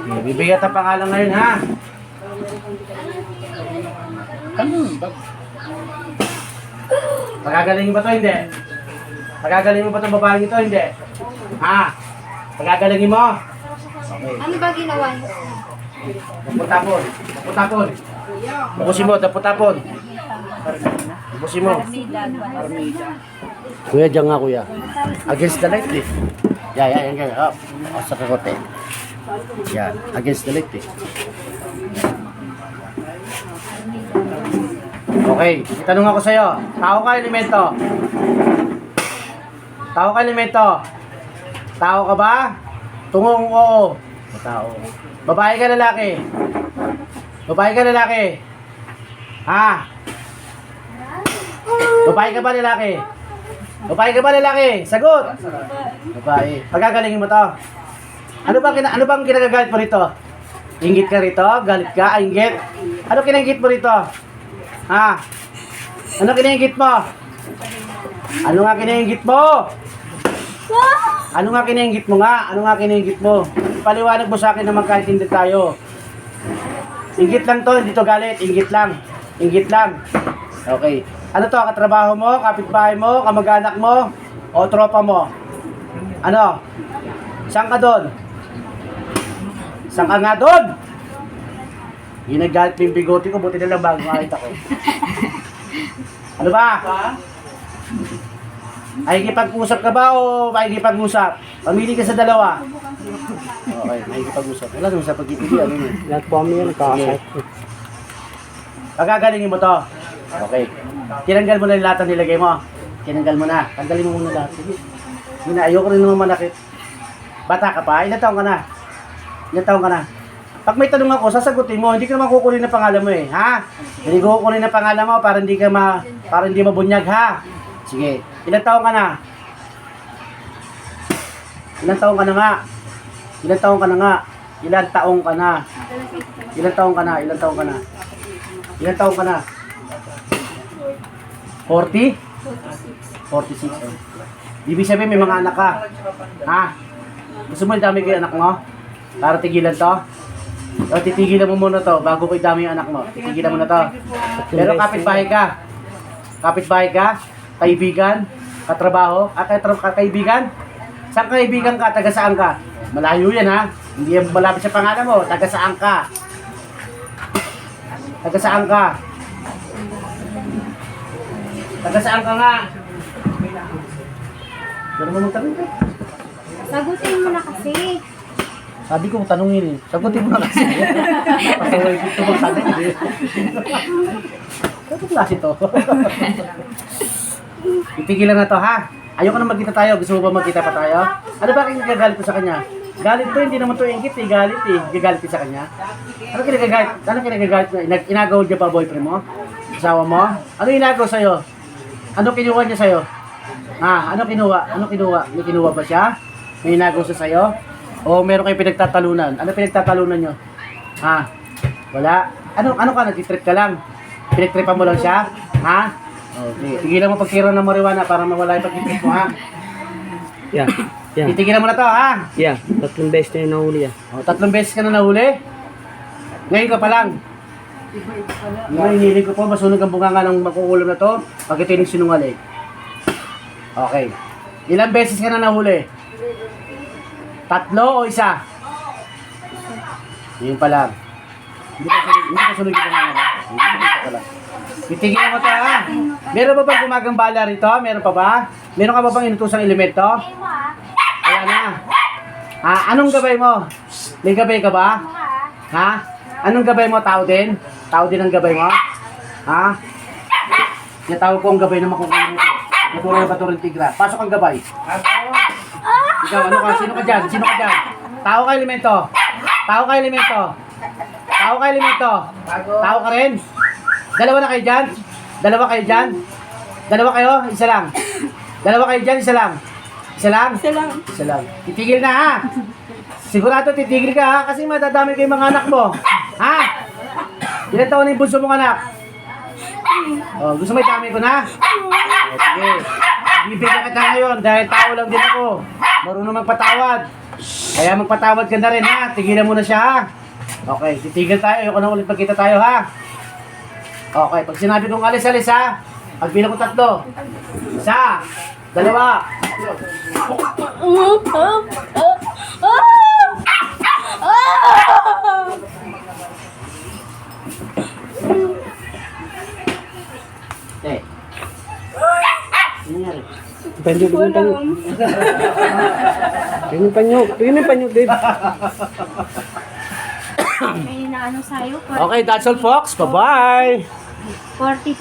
Bibigyan ng pangalan ngayon, ha? Pagagalingin ba to? Hindi. Pagagalingin mo ba itong babaeng ito? Hindi. Ha? Pagagalingin mo? Okay. Ano ba ginawa niyo? Tapon. Tapon. Tapusin mo, tapon. Tapusin mo. Kuya, dyan nga kuya. Against the light eh. Yan. Oh, sa kakote. Yan, against the light eh. Okay, itanong ako sa'yo. Tao ka, elemento? Tao ka, elemento? Tao ka ba? Tungong oo. Tao. Babae ka, lalaki? Babae ka, lalaki? Ha? Babae ka ba, lalaki? Babae ka ba, lalaki? Sagot! Babae. Pagagalingin mo to. Ano bang kinagagalit mo rito? Inggit ka rito? Galit ka? Inggit? Ano kinanggit mo rito? Ha? Ano kinanggit mo? Ano nga kinanggit mo? Ano nga kinanggit mo nga? Ano nga kinanggit mo? Paliwanag mo sa akin na magkaintindi tayo. Inggit lang to, hindi to galit. Inggit lang. Inggit lang. Okay. Ano to? Katrabaho mo? Kapitbahay mo? Kamag-anak mo? O tropa mo? Ano? Saan ka doon? Saan ka nga doon? Ginagalit mo yung bigote ko, buti na lang bago makita ko. Ano ba? Makikipag-usap ka ba o makikipag-usap? Pamili ka sa dalawa. Okay, makikipag-usap. Wala naman sa pagkikili. Ano yun? Lahat po kami yun, kakasait. Pagagalingin mo to. Okay. Tinanggal mo na yung lahat ang nilagay mo. Tinanggal mo na. Tanggalin mo muna lahat. Sige. Hindi na, ayoko rin naman manakit. Bata ka pa? Ilan taong ka na? Ilan taong ka na? Pag may tanong ako, sasagutin mo, hindi ka naman kukunin ng pangalan mo eh, ha? Hindi ko kukunin ng pangalan mo para hindi mabunyag, ha? Sige, ilang taong ka na? Ilang taong ka na nga? Ilang taong ka na nga? Ilang taong ka na? Ilang taong ka na? Ilang taong ka na? Ilang taong ka na? 40? 46. Ibig sabihin may mga anak ka. Ha? Gusto mo dami ko yung anak mo? Para tigilan to? O titigilan mo muna to bago ko idami yung anak mo. Titigilan mo na to. Pero kapitbahay ka. Kapitbahay ka? Kaibigan? Katrabaho? Kaibigan? Saan kaibigan ka? Taga saan ka? Malayo yan ha. Hindi yan malapit sa pangalan mo. Taga saan ka? Taga saan ka? Taga saan ka nga? Gano'n mo magtanong ka? Sagutin mo na kasi. Sabi ko tanungin eh. Sagutin mo na kasi. Pasaway dito magtanong eh. Ano klase to? Itigilan na to ha. Ayoko na magkita tayo. Gusto mo ba magkita pa tayo? Ano ba kung nagagalit ko sa kanya? Galit to, hindi naman to inggit eh. Galit eh. Gagalit ka sa kanya. Ano kinagagalit? Ano kinagagalit mo? Inagaw niya pa boyfriend mo? Asawa mo? Ano inagaw sa'yo? Ano kinuha niya sa'yo? Ha? Ano kinuha? Ano kinuha? May kinuha ba siya? May inagaw siya sa'yo? O meron kayo pinagtatalunan? Ano pinagtatalunan nyo? Ha? Wala? Ano ka? Nag-trip ka lang? Pinagtripan mo lang siya? Ha? Okay. Tigilan mo pagtira ng marijuana para mawala yung pag-trip mo, ha? Yeah. Titigilan mo na to, ha? Yeah, 3 beses na yung nahuli ah. O, 3 beses ka na nahuli? Ngayon ka pa lang? Ngayon, hinihiling ko po, masunog ang bunganga ng makukulam na to pag ito yung sinungaling. Okay. Ilang beses ka na nahuli? 3 o 1? Yun pa lang. Hindi ka sunod yung bunganga. Hindi ka pala. Titigil mo to, ha? Meron ba bang gumagambala rito? Meron pa ba? Meron ka ba bang inutusang elemento? Wala na. Ha? Anong gabay mo? May gabay ka ba? Ha? Anong gabay mo? Tao din? Tao din ang gabay mo? Ha? Natawag ko ang gabay na makukulit ito. Natural ba ito rin tigra? Pasok ang gabay. Ikaw, ano ka? Sino ka dyan? Sino ka dyan? Tao ka elemento? Tao ka elemento? Tao ka elemento? Tao ka rin? Dalawa na kayo dyan? Dalawa kayo dyan? Dalawa kayo? Isa lang. Dalawa kayo dyan? Isa lang. Isa lang? Isa lang. Isa lang. Titigil na ha? Sigurado titigil ka ha? Kasi madadami kayo mga anak mo. Ha? Ilan taon na yung bunso mong anak? Oh, gusto mo itami ko na? Oh, sige. Bibigyan kita ngayon dahil tao lang din ako. Marunong magpatawad. Kaya magpatawad ka na rin ha. Tigilan mo na siya ha. Okay, titigil tayo. Ayoko na ulit magkita tayo ha. Okay, pag sinabi kong alis-alis ha. Pagbilang ko 3. 1, 2. Eh. Ano nangyari? Panyo, bigyan panyo. Bigyan panyo. Bigyan panyo, babe. May inaano sa'yo. Okay, that's all folks. Bye-bye. 42